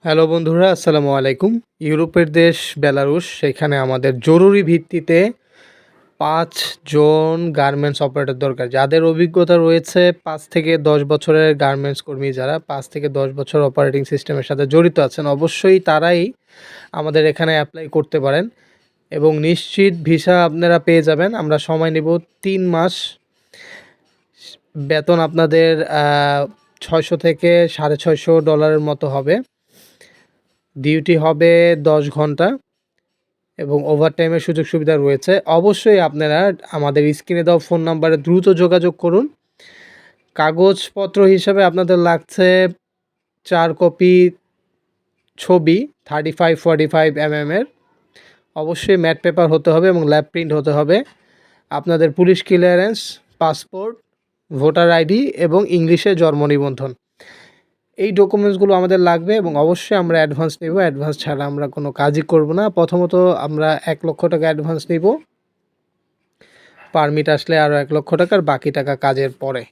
Hello বন্ধুরা, আসসালামু আলাইকুম। ইউরোপের দেশ বেলারুশ, সেখানে আমাদের জরুরি ভিত্তিতে ৫ জন গার্মেন্টস অপারেটর দরকার। যাদের অভিজ্ঞতা রয়েছে ৫ থেকে ১০ বছরের গার্মেন্টস কর্মী যারা ৫ থেকে ১০ বছর অপারেটিং সিস্টেমের সাথে জড়িত আছেন, অবশ্যই তারাই আমাদের এখানে অ্যাপ্লাই করতে পারেন এবং নিশ্চিত ভিসা আপনারা পেয়ে যাবেন। আমরা সময় নেব ৩ মাস। বেতন আপনাদের ৬০০ থেকে $৬৫০ মতো হবে। ডিউটি হবে ১০ ঘন্টা এবং ওভারটাইমের সুযোগ সুবিধা রয়েছে। অবশ্যই আপনারা আমাদের স্ক্রিনে দেওয়া ফোন নাম্বারে দ্রুত যোগাযোগ করুন। কাগজপত্র হিসাবে আপনাদের লাগছে ৪ কপি ছবি 35-45 এর। অবশ্যই ম্যাট পেপার হতে হবে এবং ল্যাব প্রিন্ট হতে হবে। আপনাদের police clearance, passport, voter ID এবং ইংলিশে জন্ম নিবন্ধন, এই ডকুমেন্টসগুলো আমাদের লাগবে এবং অবশ্যই আমরা অ্যাডভান্স নেব। অ্যাডভান্স ছাড়া আমরা কোনো কাজই করব না। প্রথমত আমরা ৳১,০০,০০০ অ্যাডভান্স নিব। পারমিট আসলে আরও ৳১,০০,০০০, বাকি টাকা কাজের পরে।